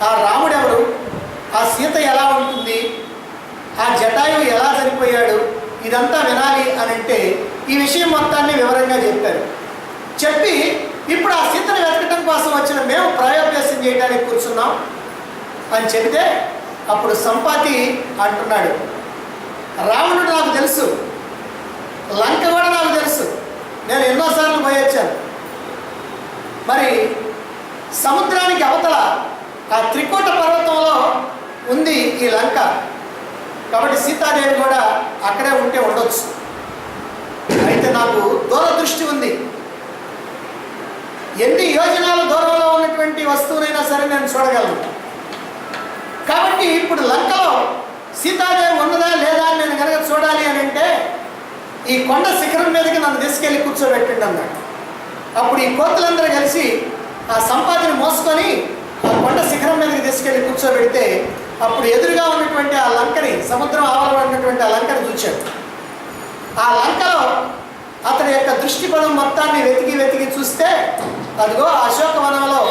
ఆ రాముడెవరు, ఆ సీత ఎలా ఉంటుంది, ఆ జటాయువు ఎలా చనిపోయాడు, ఇదంతా వినాలి అని అంటే ఈ విషయం మొత్తాన్ని వివరంగా చెప్పారు. చెప్పి ఇప్పుడు ఆ సీతను వెతకడం కోసం వచ్చిన మేము ప్రాయోభ్యాసం చేయడానికి కూర్చున్నాం అని చెబితే అప్పుడు సంపాతి అంటున్నాడు, రావణుడు నాకు తెలుసు, లంక కూడా నాకు తెలుసు, నేను ఎన్నోసార్లు పోయొచ్చాను. మరి సముద్రానికి అవతల ఆ త్రికూట పర్వతంలో ఉంది ఈ లంక, కాబట్టి సీతాదేవి కూడా అక్కడే ఉంటే ఉండొచ్చు. అయితే నాకు దూరదృష్టి ఉంది, ఎన్ని యోజనాల దూరంలో ఉన్నటువంటి వస్తువునైనా సరే నేను చూడగలను. కాబట్టి ఇప్పుడు లంకలో సీతాదేవి ఉన్నదా లేదా అని నేను కనుక చూడాలి అని అంటే ఈ కొండ శిఖరం మీదకి నన్ను తీసుకెళ్ళి కూర్చోబెట్టండి అన్నాడు. అప్పుడు ఈ కోతులందరూ కలిసి ఆ సంపాదిని మోసుకొని ఆ కొండ శిఖరం మీదకి తీసుకెళ్ళి కూర్చోబెడితే అప్పుడు ఎదురుగా ఉన్నటువంటి ఆ లంకని, సముద్రం ఆవరణ ఉన్నటువంటి ఆ లంకని చూశాడు. ఆ లంకలో అతని యొక్క దృష్టి పదం మొత్తాన్ని వెతికి వెతికి చూస్తే అదిగో అశోకవనంలో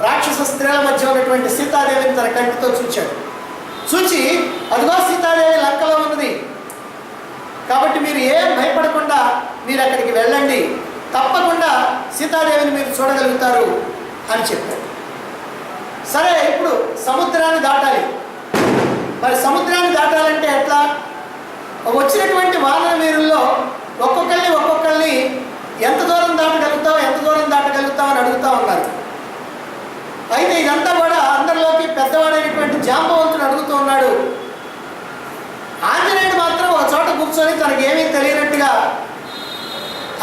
రాక్షస స్త్రీల మధ్య ఉన్నటువంటి సీతాదేవిని తన కంటితో చూచాడు. చూచి అదిగో సీతాదేవి లంకలో ఉన్నది, కాబట్టి మీరు ఏం భయపడకుండా మీరు అక్కడికి వెళ్ళండి, తప్పకుండా సీతాదేవిని మీరు చూడగలుగుతారు అని చెప్పాడు. సరే, ఇప్పుడు సముద్రాన్ని దాటాలి. మరి సముద్రాన్ని దాటాలంటే ఎట్లా? వచ్చినటువంటి వానర వీరుల్లో ఒక్కొక్కరిని ఎంత దూరం దాటగలుగుతావు అని అడుగుతా ఉన్నారు. అయితే ఇదంతా కూడా అందరిలోకి పెద్దవాడైనటువంటి జాంబవంతుడు అడుగుతూ ఉన్నాడు. ఆంజనేయుడు మాత్రం ఒక చోట కూర్చొని తనకి ఏమీ తెలియనట్టుగా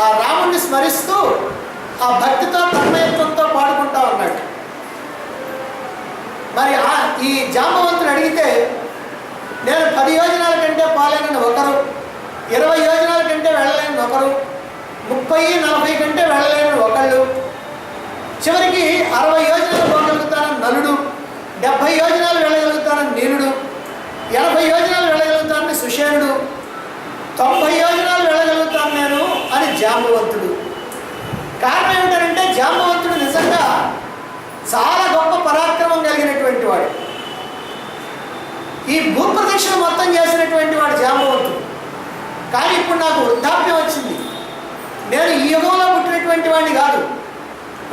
ఆ రాముడిని స్మరిస్తూ ఆ భక్తితో తన్మయత్వంతో పాడుకుంటా ఉన్నాడు. మరి ఈ జాంబవంతుడు అడిగితే నేను 10 యోజనాల కంటే పోలేనని ఒకరు, 20 యోజనాల కంటే వెళ్ళలేని ఒకరు, 30-40 కంటే వెళ్ళలేని ఒకళ్ళు, చివరికి 60 యోజనాలు పోగలుగుతానని నలుడు, 70 యోజనాలు వెళ్ళగలుగుతానని నీలుడు, 80 యోజనాలు వెళ్ళగలుగుతానని సుషేనుడు, 90 యోజనాలు వెళ్ళగలుగుతాను నేను అని జాంబవంతుడు. కారణం ఏమిటంటే జాంబవంతుడు నిజంగా చాలా గొప్ప పరాక్రమం కలిగినటువంటి వాడు. ఈ భూప్రదక్షిణ మొత్తం చేసినటువంటి వాడు జాంబవంతుడు. కానీ ఇప్పుడు నాకు వృద్ధాప్యం వచ్చింది, నేను ఈ యుగంలో పుట్టినటువంటి వాడిని కాదు,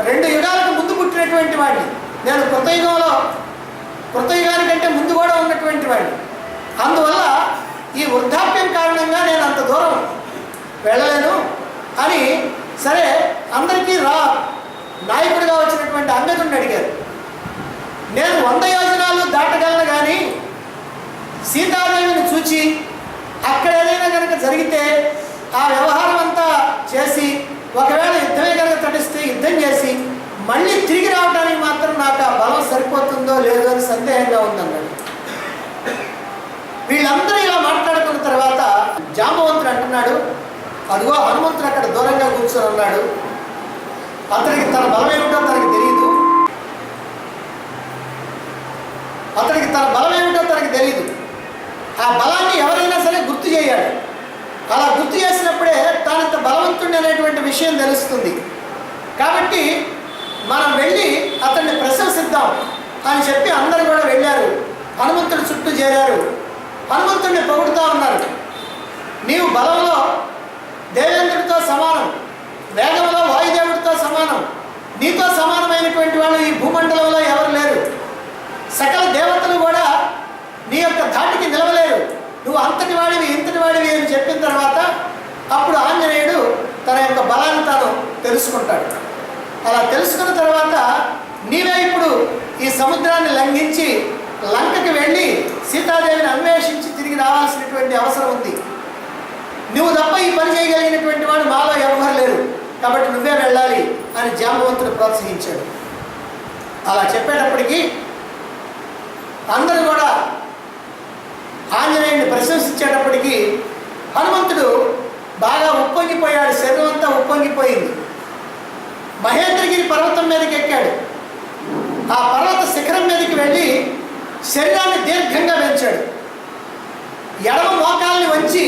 2 యుగాలకు ముందు పుట్టినటువంటి వాడిని, నేను కృతయుగానికంటే ముందు కూడా ఉన్నటువంటి వాడిని. అందువల్ల ఈ వృద్ధాప్యం కారణంగా నేను అంత దూరం వెళ్ళలేను అని సరే అందరికీ నాయకుడిగా వచ్చినటువంటి అంగదుడిని అడిగారు. నేను 100 యోజనాలు దాటగలను, కానీ సీతాదేవిని చూచి అక్కడ ఏదైనా కనుక జరిగితే ఆ వ్యవహారం అంతా చేసి ఒకవేళ యుద్ధమే కనుక తటిస్తే యుద్ధం చేసి మళ్ళీ తిరిగి రావడానికి మాత్రం నాకు ఆ బలం సరిపోతుందో లేదో అని సందేహంగా ఉందన్నాడు. వీళ్ళందరూ ఇలా మాట్లాడుకున్న తర్వాత జాంబవంతుడు అంటున్నాడు, అదిగో హనుమంతుడు అక్కడ దూరంగా కూర్చొని ఉన్నాడు, అతనికి తన బలం ఏమిటో తనకి తెలియదు, ఆ బలాన్ని ఎవరైనా సరే గుర్తు చేయాలి. అలా గుర్తు చేసినప్పుడే తానంత బలవంతుడి అనేటువంటి విషయం తెలుస్తుంది. కాబట్టి మనం వెళ్ళి అతన్ని ప్రశంసిద్దాం అని చెప్పి అందరూ కూడా వెళ్ళారు. హనుమంతుడి చుట్టూ చేరారు, హనుమంతుడిని పొగుడుతూ ఉన్నారు. నీవు బలంలో దేవేంద్రుడితో సమానం, వేగంలో వాయుదేవుడితో సమానం, నీతో సమానమైనటువంటి వాళ్ళు ఈ భూమండలంలో ఎవరు లేరు, సకల దేవతలు కూడా నీ యొక్క ధాటికి నిలవలేరు, నువ్వు అంతటి వాడివి ఇంతటి వాడివి అని చెప్పిన తర్వాత అప్పుడు ఆంజనేయుడు తన యొక్క బలాన్ని తాను తెలుసుకుంటాడు. అలా తెలుసుకున్న తర్వాత నీవే ఇప్పుడు ఈ సముద్రాన్ని లంఘించి లంకకి వెళ్ళి సీతాదేవిని అన్వేషించి తిరిగి రావాల్సినటువంటి అవసరం ఉంది. నువ్వు తప్ప ఈ పని చేయగలిగినటువంటి వాడు మాలో ఎవరు లేరు, కాబట్టి నువ్వే వెళ్ళాలి అని జాంబవంతుడు ప్రోత్సహించాడు. అలా చెప్పేటప్పటికీ అందరూ కూడా ఆంజనేయుడిని ప్రశంసించేటప్పటికీ హనుమంతుడు బాగా ఉప్పొంగిపోయాడు, శరీరం అంతా ఉప్పొంగిపోయింది. మహేంద్రగిరి పర్వతం మీదకి ఎక్కాడు. ఆ పర్వత శిఖరం మీదకి వెళ్ళి శరీరాన్ని దీర్ఘంగా పెంచాడు. ఎడమ మోకాల్ని వంచి